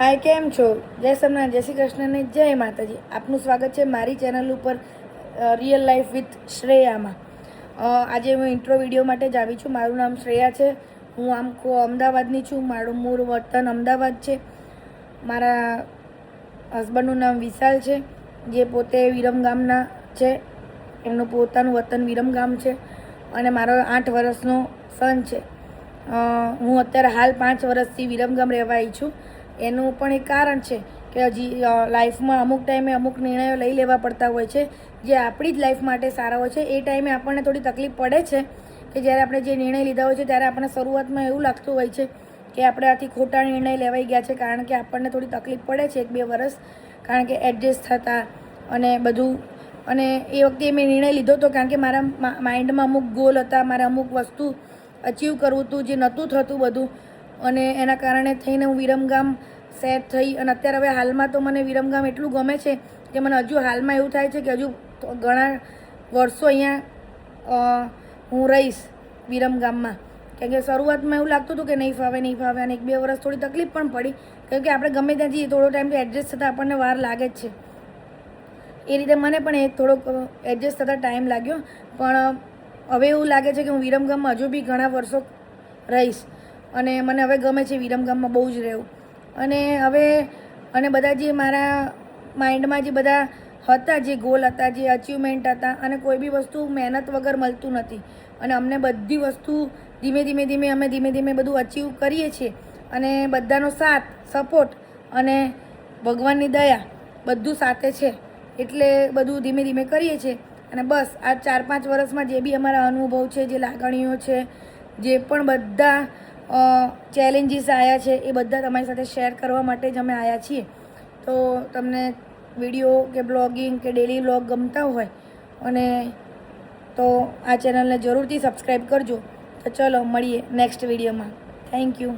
હાય, કેમ છો? જય સોમનાથ, જય શ્રી કૃષ્ણ ને જય માતાજી. આપનું સ્વાગત છે મારી ચેનલ ઉપર રિયલ લાઈફ વિથ શ્રેયામાં. આજે હું ઇન્ટ્રો વિડીયો માટે જ આવી છું. મારું નામ શ્રેયા છે. હું અમદાવાદની છું. મારું મૂળ વતન અમદાવાદ છે. મારા હસબન્ડનું નામ વિશાલ છે, જે પોતે વિરમગામના છે. એમનું પોતાનું વતન વિરમગામ છે અને મારો 8 વર્ષનો સન છે. હું અત્યારે હાલ 5 વર્ષથી વિરમગામ રહેવા આવી છું. એનું પણ એક કારણ છે કે હજી લાઈફમાં અમુક ટાઈમે અમુક નિર્ણયો લઈ લેવા પડતા હોય છે, જે આપણી જ લાઈફ માટે સારા હોય છે. એ ટાઈમે આપણને થોડી તકલીફ પડે છે કે જ્યારે આપણે જે નિર્ણય લીધા હોય છે ત્યારે આપણને શરૂઆતમાં એવું લાગતું હોય છે કે આપણે આથી ખોટા નિર્ણય લેવાઈ ગયા છે, કારણ કે આપણને થોડી તકલીફ પડે છે 1-2 વર્ષ, કારણ કે એડજસ્ટ થતાં અને બધું. અને એ વખતે મેં નિર્ણય લીધો હતો કારણ કે મારા માઇન્ડમાં અમુક ગોલ હતા, મારે અમુક વસ્તુ અચીવ કરવું હતું, જે નહોતું થતું બધું. અને એના કારણે થઈને હું વિરમગામ સેટ થઈ. અને અત્યારે હવે હાલમાં તો મને વિરમગામ એટલું ગમે છે કે મને હજુ હાલમાં એવું થાય છે કે હજુ ઘણા વર્ષો અહીંયા હું રહીશ વિરમગામમાં. કેમ કે શરૂઆતમાં એવું લાગતું હતું કે નહીં ફાવે અને 1-2 વર્ષ થોડી તકલીફ પણ પડી, કેમ કે આપણે ગમે ત્યાં જઈએ થોડો ટાઈમ તો એડજસ્ટ થતાં આપણને વાર લાગે જ છે. એ રીતે મને પણ થોડોક એડજસ્ટ થતાં ટાઈમ લાગ્યો. પણ હવે એવું લાગે છે કે હું વિરમગામમાં હજુ બી ઘણા વર્ષો રહીશ અને મને હવે ગમે છે વિરમગામમાં બહુ જ રહેવું. અને બધા જે મારા માઇન્ડમાં જે બધા હતા, જે ગોલ હતા, જે અચીવમેન્ટ હતા, અને કોઈ બી વસ્તુ મહેનત વગર મળતું નથી. અને અમને બધી વસ્તુ ધીમે ધીમે બધું અચીવ કરીએ છીએ. અને બધાનો સાથ, સપોર્ટ અને ભગવાનની દયા બધું સાથે છે, એટલે બધું ધીમે ધીમે કરીએ છીએ. અને બસ આ 4-5 વર્ષમાં જે બી અમારા અનુભવ છે, જે લાગણીઓ છે, જે પણ બધા ચેલેન્જીસ આવ્યા છે, એ બધા તમારી સાથે શેર કરવા માટે જ અમે આવ્યા છીએ. તો તમને વિડીયો કે બ્લોગિંગ કે ડેલી વ્લોગ ગમતા હોય અને તો આ ચેનલને જરૂરથી સબસ્ક્રાઈબ કરજો. તો ચલો મળીએ નેક્સ્ટ વિડીયોમાં. Thank you.